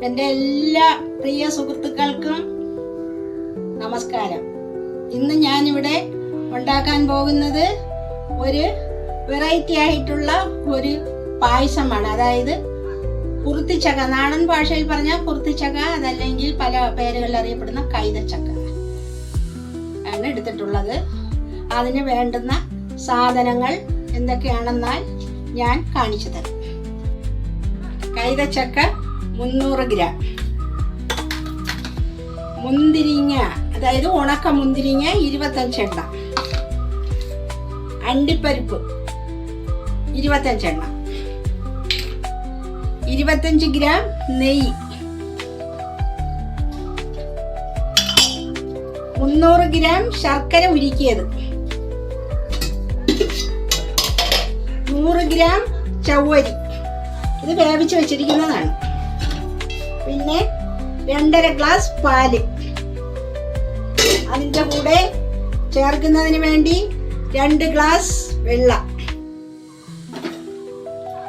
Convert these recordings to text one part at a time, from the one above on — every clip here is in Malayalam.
എൻ്റെ എല്ലാ പ്രിയ സുഹൃത്തുക്കൾക്കും നമസ്കാരം. ഇന്ന് ഞാനിവിടെ ഉണ്ടാക്കാൻ പോകുന്നത് ഒരു വെറൈറ്റി ആയിട്ടുള്ള ഒരു പായസമാണ്. അതായത് കുറുത്തിച്ചക്ക, നാടൻ ഭാഷയിൽ പറഞ്ഞാൽ കുറുത്തിച്ചക്ക, അതല്ലെങ്കിൽ പല പേരുകളിൽ അറിയപ്പെടുന്ന കൈതച്ചക്ക ആണ് എടുത്തിട്ടുള്ളത്. അതിന് വേണ്ടുന്ന സാധനങ്ങൾ എന്തൊക്കെയാണെന്നാൽ ഞാൻ കാണിച്ചു തരാം. കൈതച്ചക്ക 300 ഗ്രാം, മുന്തിരിങ്ങ അതായത് ഉണക്ക മുന്തിരിങ്ങ 25 എണ്ണം, അണ്ടിപ്പരിപ്പ് 25 എണ്ണം, 25 ഗ്രാം നെയ്യ്, 300 ഗ്രാം ശർക്കര ഉരുക്കിയത്, 100 ഗ്രാം ചവ്വരി, ഇത് വേവിച്ച് വെച്ചിരിക്കുന്നതാണ്. പിന്നെ 2.5 ഗ്ലാസ് പാല്, അതിൻ്റെ കൂടെ ചേർക്കുന്നതിന് വേണ്ടി 2 ഗ്ലാസ് വെള്ളം.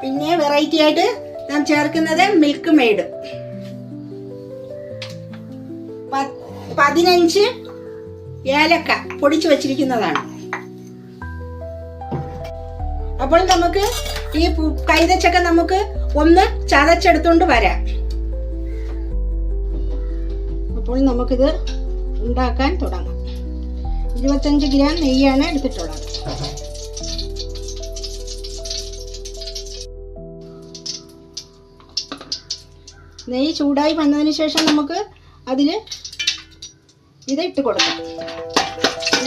പിന്നെ വെറൈറ്റി ആയിട്ട് നാം ചേർക്കുന്നത് മിൽക്ക് മെയ്ഡ്, 15 ഏലക്ക പൊടിച്ചു വച്ചിരിക്കുന്നതാണ്. അപ്പോൾ നമുക്ക് ഈ കൈതച്ചക്ക നമുക്ക് ഒന്ന് ചതച്ചെടുത്തോണ്ട് വരാം. അപ്പോൾ നമുക്കിത് ഉണ്ടാക്കാൻ തുടങ്ങാം. 25 ഗ്രാം നെയ്യാണ് എടുത്തിട്ടുള്ളത്. നെയ്യ് ചൂടായി വന്നതിന് ശേഷം നമുക്ക് അതിൽ ഇത് ഇട്ട് കൊടുക്കാം.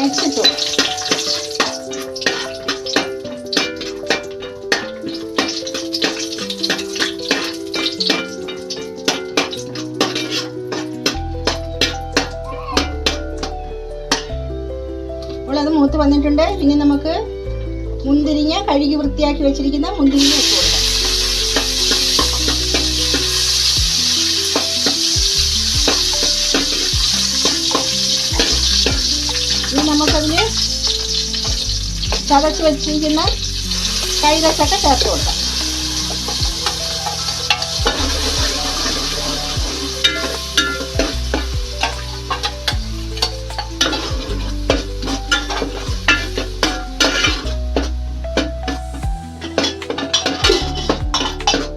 നെക്സ്റ്റ് കൊടുക്കാം. അത് മൂത്ത് വന്നിട്ടുണ്ട്. ഇനി നമുക്ക് മുന്തിരിങ്ങ കഴുകി വൃത്തിയാക്കി വെച്ചിരിക്കുന്ന മുന്തിരിങ്ങ ഇട്ട് കൊടുക്കാം. ഇനി നമുക്കതിൽ ചതച്ച് വെച്ചിരിക്കുന്ന കൈതച്ചക്ക ചേർത്ത് കൊടുക്കാം.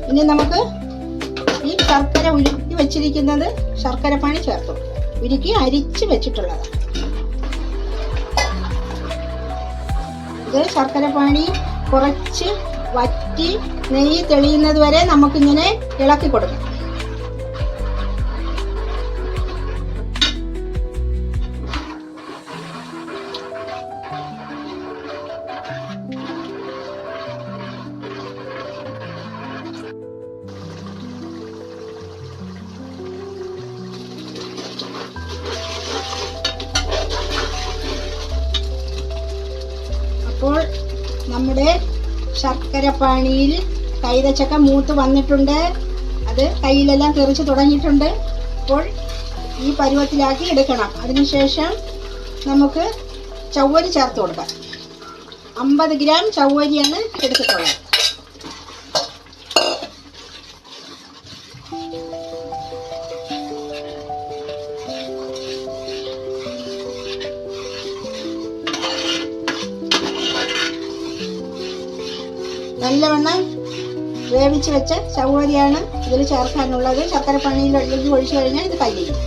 ഇനി നമുക്ക് ഈ ശർക്കര ഉരുക്കി വെച്ചിരിക്കുന്നത് ശർക്കര പാനി ചേർത്തു. ഉരുക്കി അരിച്ച് വെച്ചിട്ടുള്ളതാണ്. ഇത് ശർക്കര പാനി കുറച്ച് വറ്റി നെയ്യ് തെളിയുന്നത് വരെ നമുക്കിങ്ങനെ ഇളക്കി കൊടുക്കാം. അപ്പോൾ നമ്മുടെ ശർക്കരപ്പാണിയിൽ കൈതച്ചക്ക മൂത്ത് വന്നിട്ടുണ്ട്. അത് കയ്യിലെല്ലാം തെറിച്ച് തുടങ്ങിയിട്ടുണ്ട്. അപ്പോൾ ഈ പരുവത്തിലാക്കി എടുക്കണം. അതിനുശേഷം നമുക്ക് ചവ്വരി ചേർത്ത് കൊടുക്കാം. 50 ഗ്രാം ചവ്വരിയാണ് എടുത്തിട്ടുള്ളത്. നല്ലവണ്ണം വേവിച്ച് വെച്ച ചവ്വരിയാണ് ഇതിൽ ചേർക്കാനുള്ളത്. ശർക്കര പാനിയിൽ ഒഴിച്ചു കഴിഞ്ഞാൽ ഇത് കല്ലിയും.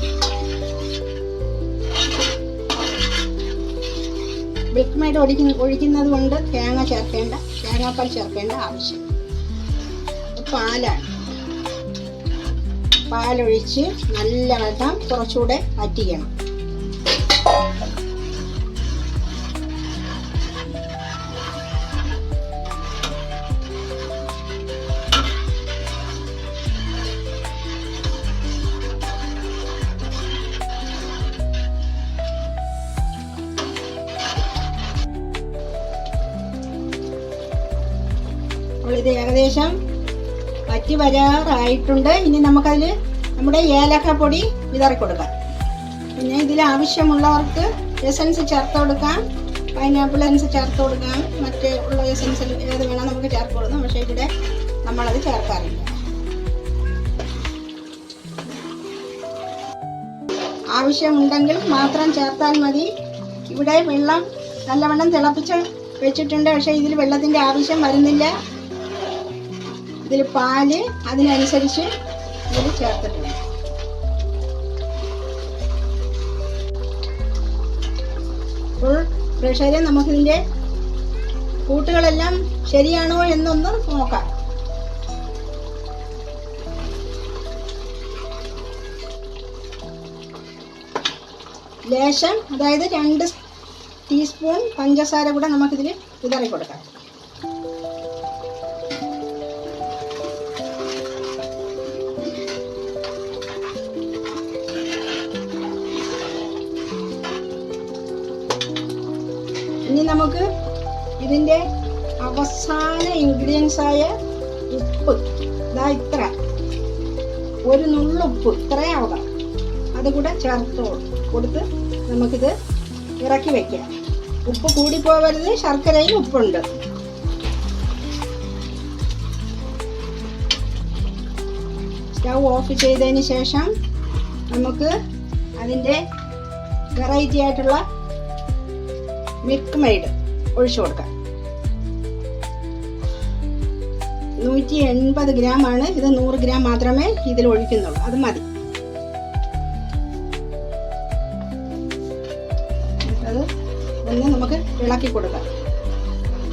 മിൽക്ക് മെയ്ഡ് ഒഴിക്കുന്നത് കൊണ്ട് തേങ്ങാപ്പാൽ ചേർക്കേണ്ട ആവശ്യം. പാലാണ്. പാലൊഴിച്ച് നല്ലവണ്ണം കുറച്ചുകൂടെ വറ്റിക്കണം. ഇത് ഏകദേശം വറ്റി വരാറായിട്ടുണ്ട്. ഇനി നമുക്കതിൽ നമ്മുടെ ഏലക്കപ്പൊടി വിതറി കൊടുക്കാം. പിന്നെ ഇതിൽ ആവശ്യമുള്ളവർക്ക് എസൻസ് ചേർത്ത് കൊടുക്കാം, പൈനാപ്പിൾ എസൻസ് ചേർത്ത് കൊടുക്കാം, മറ്റ് ഉള്ള എസൻസ് ഏത് വേണം നമുക്ക് ചേർത്ത് കൊടുക്കാം. പക്ഷേ ഇവിടെ നമ്മളത് ചേർക്കാറില്ല. ആവശ്യമുണ്ടെങ്കിൽ മാത്രം ചേർത്താൽ മതി. ഇവിടെ വെള്ളം നല്ലവണ്ണം തിളപ്പിച്ച് വെച്ചിട്ടുണ്ട്, പക്ഷേ ഇതിൽ വെള്ളത്തിൻ്റെ ആവശ്യം വരുന്നില്ല. ഇതിൽ പാല് അതിനനുസരിച്ച് ഇതിൽ ചേർത്തിട്ടുണ്ട്. അപ്പോൾ പ്രേക്ഷകരെ, നമുക്കിതിൻ്റെ കൂട്ടുകളെല്ലാം ശരിയാണോ എന്നൊന്ന് നോക്കാം. ലേശം, അതായത് 2 ടീസ്പൂൺ പഞ്ചസാര കൂടെ നമുക്കിതിൽ വിതറി കൊടുക്കാം. ഇനി നമുക്ക് ഇതിൻ്റെ അവസാന ഇൻഗ്രീഡിയൻസായ ഉപ്പ്, ഇതാ ഇത്ര, ഒരു നുള്ളുപ്പ് ഇത്രയാവുക, അതുകൂടെ ചേർത്ത് കൊടുത്ത് നമുക്കിത് ഇറക്കി വയ്ക്കാം. ഉപ്പ് കൂടിപ്പോവരുത്, ശർക്കരയിൽ ഉപ്പുണ്ട്. സ്റ്റൗ ഓഫ് ചെയ്തതിന് ശേഷം നമുക്ക് അതിൻ്റെ വെറൈറ്റി ആയിട്ടുള്ള മിൽക്ക് മെയ്ഡ് ഒഴിച്ചു കൊടുക്കാം. 180 ഗ്രാം ആണ് ഇത്, 100 ഗ്രാം മാത്രമേ ഇതിൽ ഒഴിക്കുന്നുള്ളൂ, അത് മതി. അത് ഒന്ന് നമുക്ക് ഇളക്കി കൊടുക്കാം.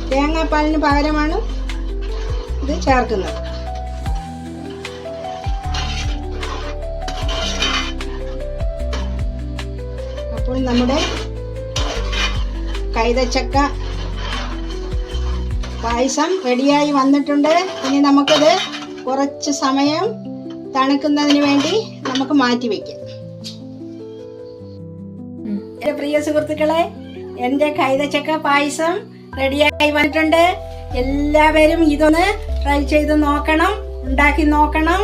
തേങ്ങാപ്പാലിന് പകരമാണ് ഇത് ചേർക്കുന്നത്. അപ്പോൾ നമ്മുടെ കൈതച്ചക്ക പായസം റെഡിയായി വന്നിട്ടുണ്ട്. ഇനി നമുക്കത് കുറച്ച് സമയം തണുക്കുന്നതിന് വേണ്ടി നമുക്ക് മാറ്റി വയ്ക്കാം. എൻ്റെ പ്രിയ സുഹൃത്തുക്കളെ, എൻ്റെ കൈതച്ചക്ക പായസം റെഡിയായി വന്നിട്ടുണ്ട്. എല്ലാവരും ഇതൊന്ന് ട്രൈ ചെയ്ത് നോക്കണം, ഉണ്ടാക്കി നോക്കണം.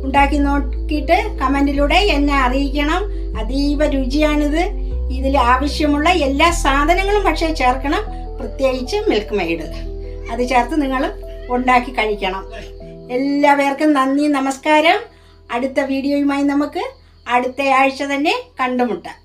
ഉണ്ടാക്കി നോക്കിയിട്ട് കമൻറ്റിലൂടെ എന്നെ അറിയിക്കണം. അതീവ രുചിയാണിത്. ഇതിൽ ആവശ്യമുള്ള എല്ലാ സാധനങ്ങളും പക്ഷേ ചേർക്കണം, പ്രത്യേകിച്ച് മിൽക്ക് മെയ്ഡ്. അത് ചേർത്ത് നിങ്ങൾ ഉണ്ടാക്കി കഴിക്കണം. എല്ലാവർക്കും നന്ദി, നമസ്കാരം. അടുത്ത വീഡിയോയുമായി നമുക്ക് അടുത്ത ആഴ്ച തന്നെ കണ്ടുമുട്ടാം.